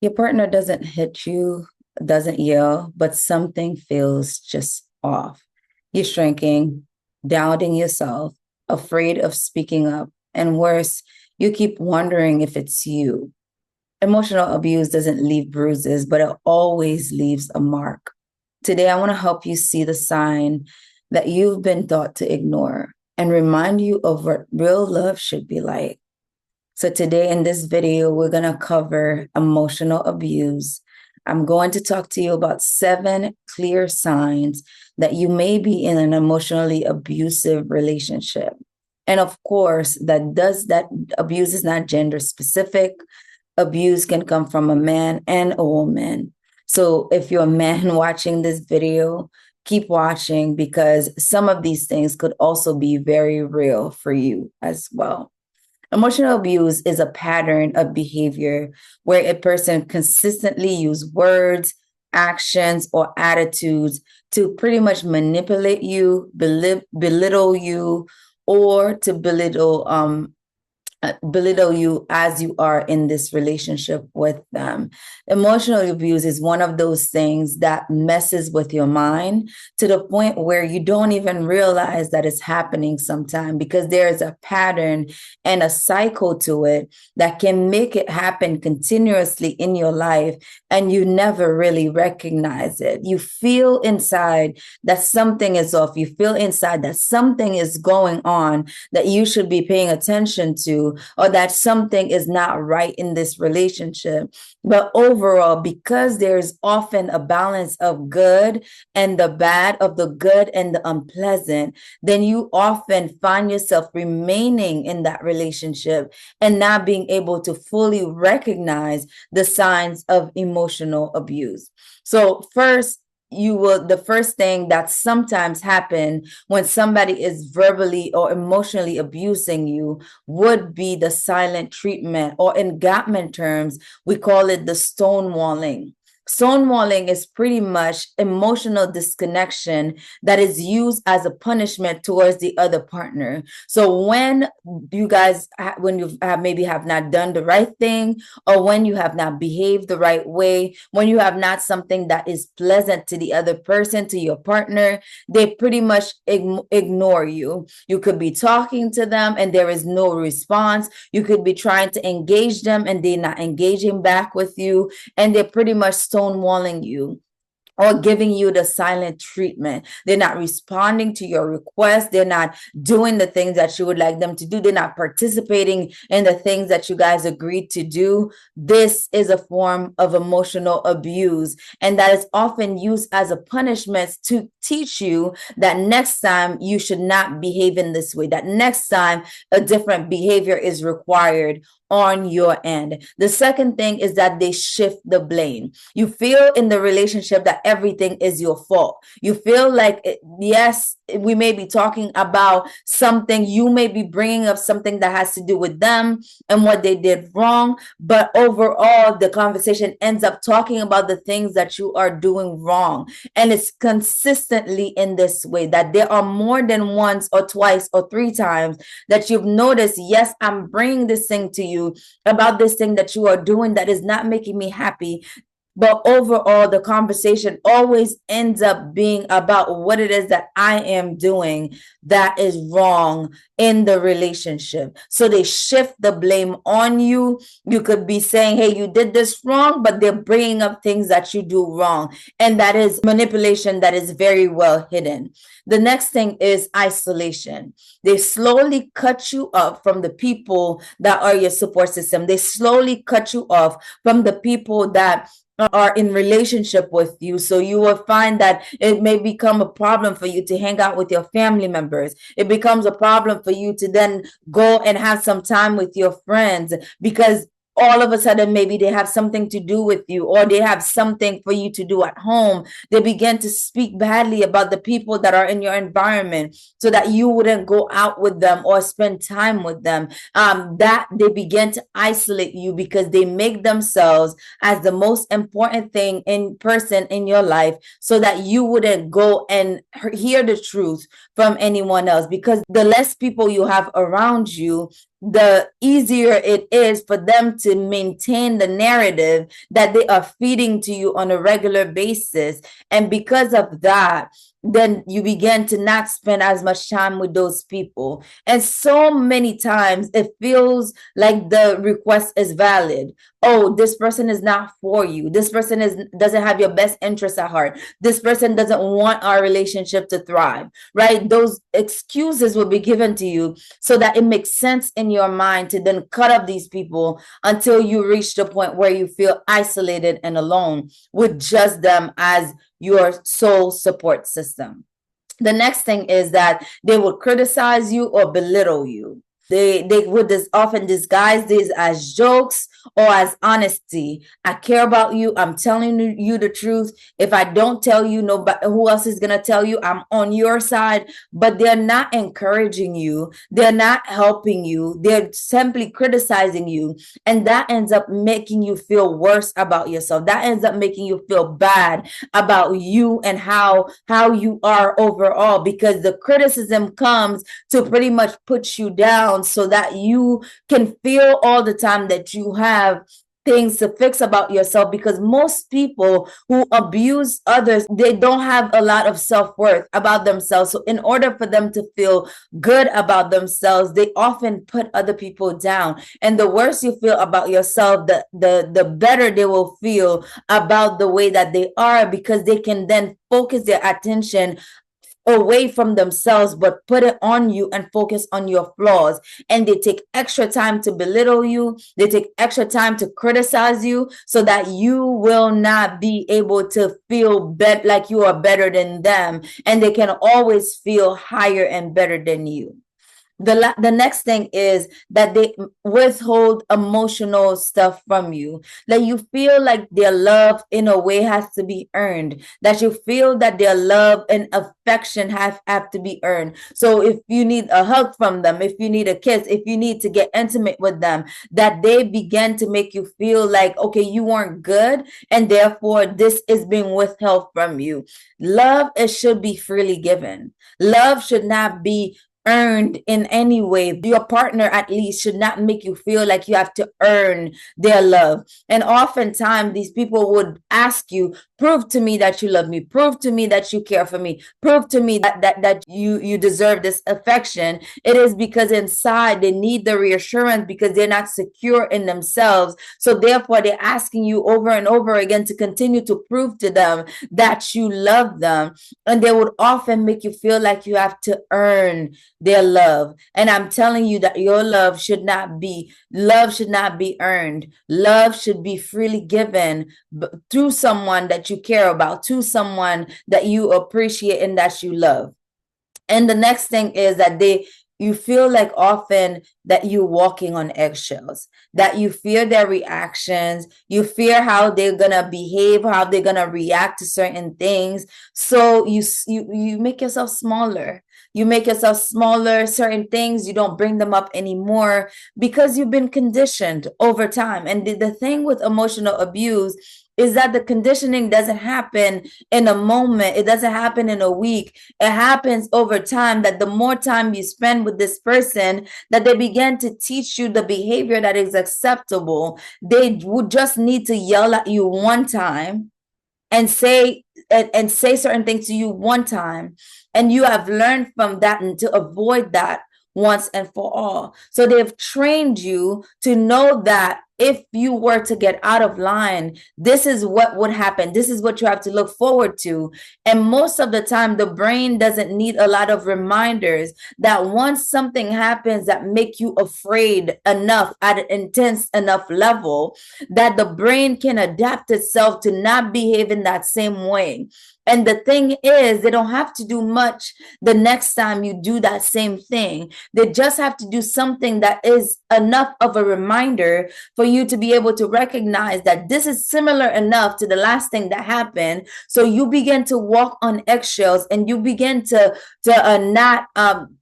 Your partner doesn't hit you, doesn't yell, but something feels just off. You're shrinking, doubting yourself, afraid of speaking up, and worse, you keep wondering if it's you. Emotional abuse doesn't leave bruises, but it always leaves a mark. Today, I want to help you see the sign that you've been taught to ignore and remind you of what real love should be like. So today in this video, we're going to cover emotional abuse. I'm going to talk to you about 7 clear signs that you may be in an emotionally abusive relationship. And of course, that abuse is not gender specific. Abuse can come from a man and a woman. So if you're a man watching this video, keep watching because some of these things could also be very real for you as well. Emotional abuse is a pattern of behavior where a person consistently uses words, actions, or attitudes to pretty much manipulate you, belittle you, or to belittle you as you are in this relationship with them. Emotional abuse is one of those things that messes with your mind to the point where you don't even realize that it's happening sometimes because there's a pattern and a cycle to it that can make it happen continuously in your life and you never really recognize it. You feel inside that something is off. You feel inside that something is going on that you should be paying attention to or that something is not right in this relationship. But overall, because there's often a balance of good and the bad, of the good and the unpleasant, then you often find yourself remaining in that relationship and not being able to fully recognize the signs of emotional abuse. So, the first thing that sometimes happen when somebody is verbally or emotionally abusing you would be the silent treatment, or in Gottman terms we call it the stonewalling. Stonewalling is pretty much emotional disconnection that is used as a punishment towards the other partner. So when you guys, when you maybe have not done the right thing, or when you have not behaved the right way, when you have not something that is pleasant to the other person, to your partner, they pretty much ignore you. You could be talking to them and there is no response. You could be trying to engage them and they're not engaging back with you, and they're pretty much stonewalling you or giving you the silent treatment. They're not responding to your request. They're not doing the things that you would like them to do. They're not participating in the things that you guys agreed to do. This is a form of emotional abuse, and that is often used as a punishment to teach you that next time you should not behave in this way, that next time a different behavior is required on your end. The second thing is that they shift the blame. You feel in the relationship that everything is your fault. You feel like, yes, we may be talking about something, you may be bringing up something that has to do with them and what they did wrong, but overall the conversation ends up talking about the things that you are doing wrong. And it's consistently in this way that there are more than once or twice or 3 times that you've noticed, yes, I'm bringing this thing to you about this thing that you are doing that is not making me happy. But overall, the conversation always ends up being about what it is that I am doing that is wrong in the relationship. So they shift the blame on you. You could be saying, hey, you did this wrong, but they're bringing up things that you do wrong. And that is manipulation that is very well hidden. The next thing is isolation. They slowly cut you off from the people that are your support system. They slowly cut you off from the people that are in relationship with you. So you will find that it may become a problem for you to hang out with your family members. It becomes a problem for you to then go and have some time with your friends because all of a sudden maybe they have something to do with you or they have something for you to do at home. They begin to speak badly about the people that are in your environment so that you wouldn't go out with them or spend time with them. That they begin to isolate you because they make themselves as the most important thing in person in your life so that you wouldn't go and hear the truth from anyone else, because the less people you have around you, the easier it is for them to maintain the narrative that they are feeding to you on a regular basis. And because of that, then you begin to not spend as much time with those people. And so many times it feels like the request is valid. Oh, this person is not for you. This person doesn't have your best interest at heart. This person doesn't want our relationship to thrive, right? Those excuses will be given to you so that it makes sense in your mind to then cut off these people until you reach the point where you feel isolated and alone with just them as your sole support system. The next thing is that they will criticize you or belittle you. They would often disguise this as jokes or as honesty. I care about you. I'm telling you the truth. If I don't tell you, nobody who else is gonna tell you? I'm on your side. But they're not encouraging you. They're not helping you. They're simply criticizing you, and that ends up making you feel worse about yourself. That ends up making you feel bad about you and how you are overall, because the criticism comes to pretty much put you down so that you can feel all the time that you have things to fix about yourself. Because most people who abuse others, they don't have a lot of self-worth about themselves. So in order for them to feel good about themselves, they often put other people down. And the worse you feel about yourself, the better they will feel about the way that they are, because they can then focus their attention away from themselves but put it on you and focus on your flaws. And they take extra time to belittle you. They take extra time to criticize you so that you will not be able to feel like you are better than them, and they can always feel higher and better than you. The next thing is that they withhold emotional stuff from you. That you feel like their love in a way has to be earned. That you feel that their love and affection have to be earned. So if you need a hug from them, if you need a kiss, if you need to get intimate with them, that they begin to make you feel like, okay, you weren't good, and therefore this is being withheld from you. Love, it should be freely given. Love should not be earned in any way. Your partner at least should not make you feel like you have to earn their love. And oftentimes these people would ask you, prove to me that you love me, prove to me that you care for me, prove to me that you deserve this affection. It is because inside they need the reassurance because they're not secure in themselves. So therefore they're asking you over and over again to continue to prove to them that you love them. And they would often make you feel like you have to earn their love. And I'm telling you that your love should not be earned. Love should be freely given through someone that you care about, to someone that you appreciate and that you love. And the next thing is that you feel like often that you're walking on eggshells, that you fear their reactions, you fear how they're gonna behave, how they're gonna react to certain things. So you make yourself smaller. You make yourself smaller. Certain things, you don't bring them up anymore because you've been conditioned over time. And the thing with emotional abuse is that the conditioning doesn't happen in a moment. It doesn't happen in a week. It happens over time, that the more time you spend with this person, that they begin to teach you the behavior that is acceptable. They would just need to yell at you one time and say certain things to you one time, and you have learned from that and to avoid that once and for all. So they've trained you to know that if you were to get out of line, this is what would happen. This is what you have to look forward to. And most of the time, the brain doesn't need a lot of reminders that once something happens that make you afraid enough at an intense enough level, that the brain can adapt itself to not behave in that same way. And the thing is, they don't have to do much the next time you do that same thing. They just have to do something that is enough of a reminder for you to be able to recognize that this is similar enough to the last thing that happened. So you begin to walk on eggshells, and you begin to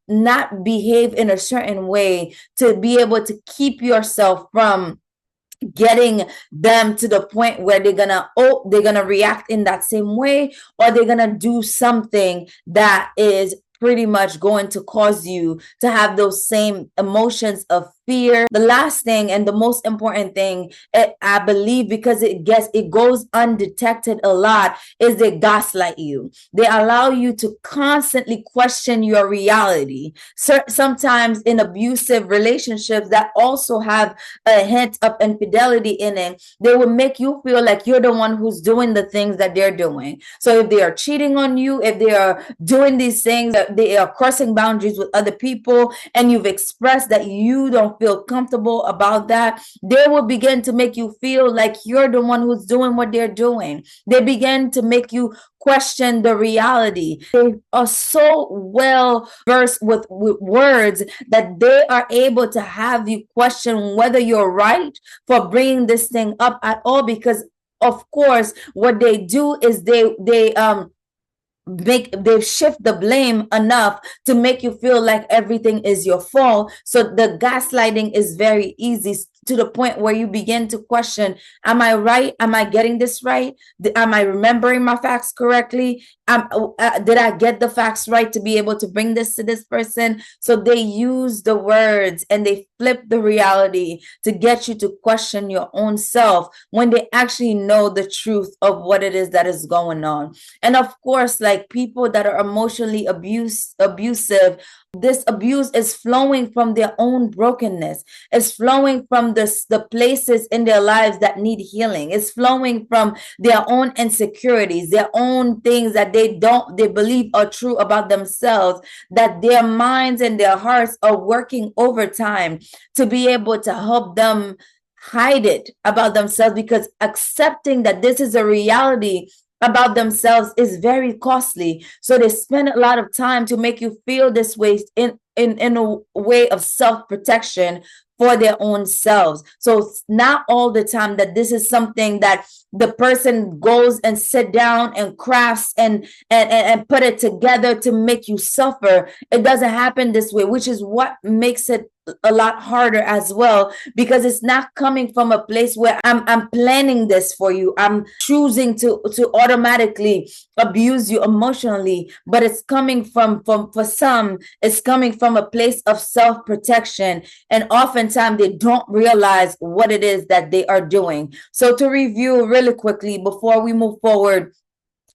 not behave in a certain way to be able to keep yourself from getting them to the point where they're gonna react in that same way, or they're gonna do something that is pretty much going to cause you to have those same emotions of fear. The last thing and the most important thing, I believe, because it goes undetected a lot, is they gaslight you. They allow you to constantly question your reality. So sometimes in abusive relationships that also have a hint of infidelity in it, they will make you feel like you're the one who's doing the things that they're doing. So if they are cheating on you, if they are doing these things, they are crossing boundaries with other people, and you've expressed that you don't feel comfortable about that, they will begin to make you feel like you're the one who's doing what they're doing. They begin to make you question the reality. They are so well versed with words that they are able to have you question whether you're right for bringing this thing up at all, because of course what they do is they shift the blame enough to make you feel like everything is your fault. So the gaslighting is very easy, to the point where you begin to question, am I right? Am I getting this right? Am I remembering my facts correctly? Did I get the facts right to be able to bring this to this person? So they use the words and they flip the reality to get you to question your own self when they actually know the truth of what it is that is going on. And of course, like people that are emotionally abusive, this abuse is flowing from their own brokenness. It's flowing from the places in their lives that need healing. It's flowing from their own insecurities, their own things that they believe are true about themselves, that their minds and their hearts are working overtime to be able to help them hide it about themselves, because accepting that this is a reality about themselves is very costly. So they spend a lot of time to make you feel this way in a way of self-protection for their own selves. So it's not all the time that this is something that the person goes and sit down and crafts and put it together to make you suffer. It doesn't happen this way, which is what makes it a lot harder as well, because it's not coming from a place where I'm planning this for you. I'm choosing to automatically abuse you emotionally, but it's coming from for some, it's coming from a place of self-protection, and oftentimes they don't realize what it is that they are doing. So to review really quickly before we move forward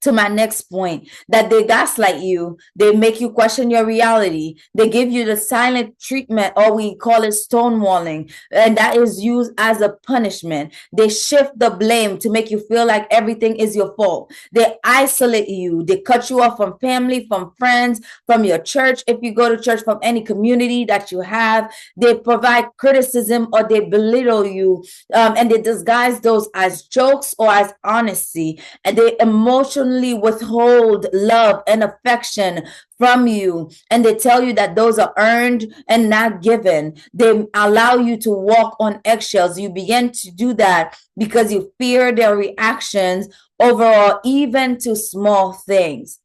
to my next point, that they gaslight you, they make you question your reality, they give you the silent treatment, or we call it stonewalling, and that is used as a punishment. They shift the blame to make you feel like everything is your fault. They isolate you, they cut you off from family, from friends, from your church, if you go to church, from any community that you have. They provide criticism or they belittle you, and they disguise those as jokes or as honesty, and they emotionally withhold love and affection from you, and they tell you that those are earned and not given. They allow you to walk on eggshells. You begin to do that because you fear their reactions overall, even to small things.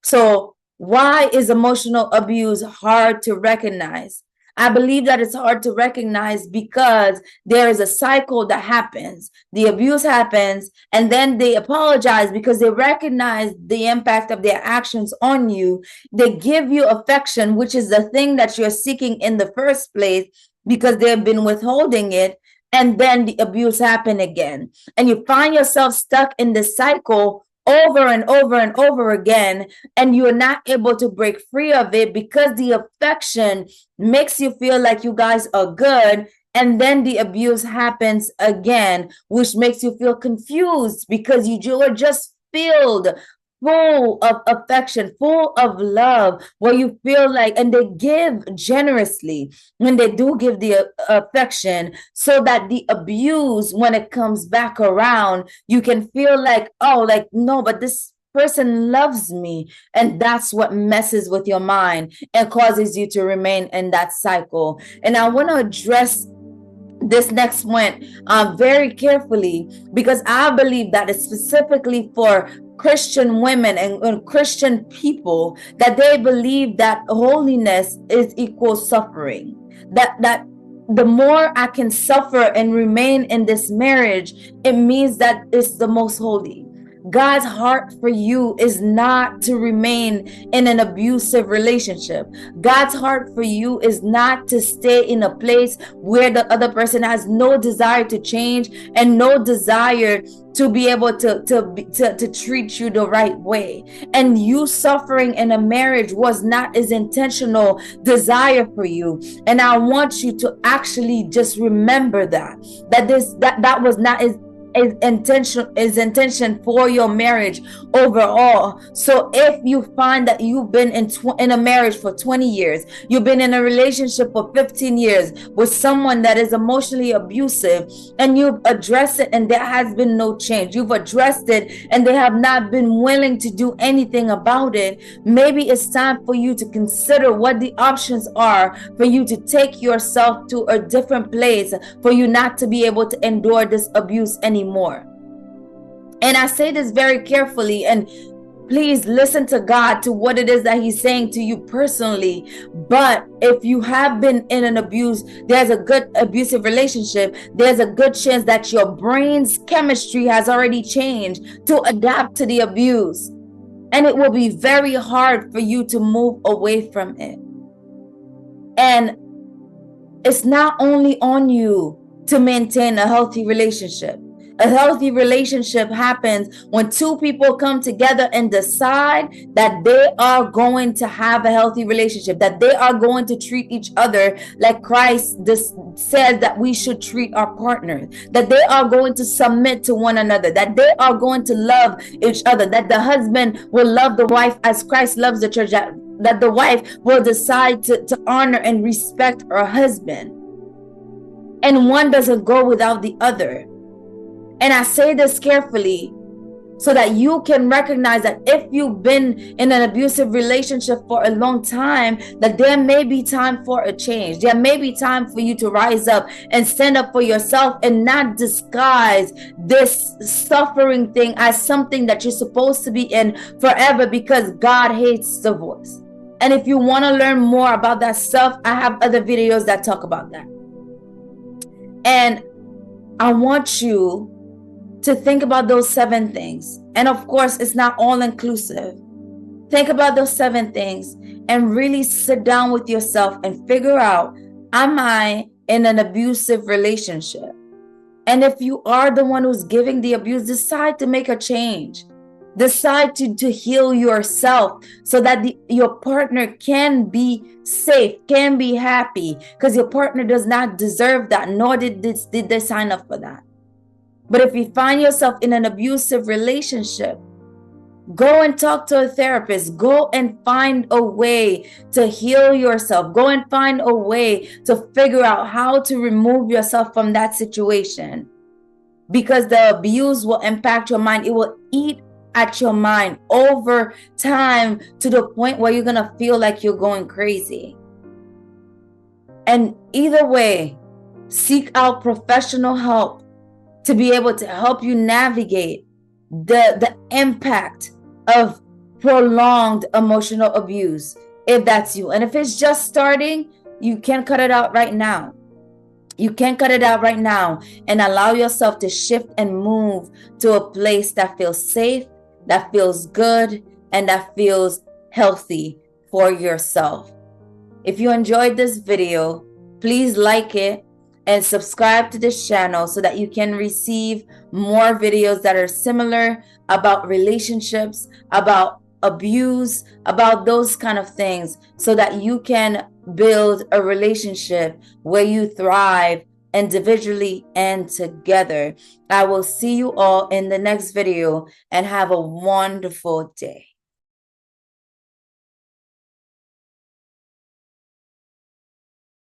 So why is emotional abuse hard to recognize? I believe that it's hard to recognize because there is a cycle that happens. The abuse happens, and then they apologize because they recognize the impact of their actions on you. They give you affection, which is the thing that you're seeking in the first place, because they've been withholding it. And then the abuse happen again. And you find yourself stuck in the cycle over and over and over again, and you're not able to break free of it because the affection makes you feel like you guys are good, and then the abuse happens again, which makes you feel confused because you are just filled full of affection, full of love, where you feel like, and they give generously when they do give the affection, so that the abuse, when it comes back around, you can feel like, oh, like, no, but this person loves me. And that's what messes with your mind and causes you to remain in that cycle. And I want to address this next point very carefully, because I believe that it's specifically for Christian women and Christian people, that they believe that holiness is equal suffering. That the more I can suffer and remain in this marriage, it means that it's the most holy. God's heart for you is not to remain in an abusive relationship. God's heart for you is not to stay in a place where the other person has no desire to change and no desire to be able to treat you the right way. And you suffering in a marriage was not his intentional desire for you. And I want you to actually just remember that was not his intention for your marriage overall. So if you find that you've been in a marriage for 20 years, you've been in a relationship for 15 years with someone that is emotionally abusive, and you've addressed it and there has been no change, you've addressed it and they have not been willing to do anything about it, maybe it's time for you to consider what the options are for you to take yourself to a different place, for you not to be able to endure this abuse anymore. And I say this very carefully, and please listen to God, to what it is that he's saying to you personally. But if you have been in an there's a good abusive relationship, there's a good chance that your brain's chemistry has already changed to adapt to the abuse. And it will be very hard for you to move away from it. And it's not only on you to maintain a healthy relationship. A healthy relationship happens when two people come together and decide that they are going to have a healthy relationship, that they are going to treat each other like Christ says that we should treat our partners, that they are going to submit to one another, that they are going to love each other, that the husband will love the wife as Christ loves the church, that the wife will decide to honor and respect her husband. And one doesn't go without the other. And I say this carefully so that you can recognize that if you've been in an abusive relationship for a long time, that there may be time for a change. There may be time for you to rise up and stand up for yourself and not disguise this suffering thing as something that you're supposed to be in forever, because God hates divorce. And if you want to learn more about that stuff, I have other videos that talk about that. And I want you to think about those 7 things. And of course, it's not all inclusive. Think about those 7 things and really sit down with yourself and figure out, am I in an abusive relationship? And if you are the one who's giving the abuse, decide to make a change. Decide to heal yourself so that your partner can be safe, can be happy, because your partner does not deserve that, nor did they sign up for that. But if you find yourself in an abusive relationship, go and talk to a therapist. Go and find a way to heal yourself. Go and find a way to figure out how to remove yourself from that situation. Because the abuse will impact your mind. It will eat at your mind over time to the point where you're going to feel like you're going crazy. And either way, seek out professional help to be able to help you navigate the impact of prolonged emotional abuse, if that's you. And if it's just starting, you can cut it out right now. You can cut it out right now and allow yourself to shift and move to a place that feels safe, that feels good, and that feels healthy for yourself. If you enjoyed this video, please like it and subscribe to this channel so that you can receive more videos that are similar about relationships, about abuse, about those kind of things, so that you can build a relationship where you thrive individually and together. I will see you all in the next video, and have a wonderful day.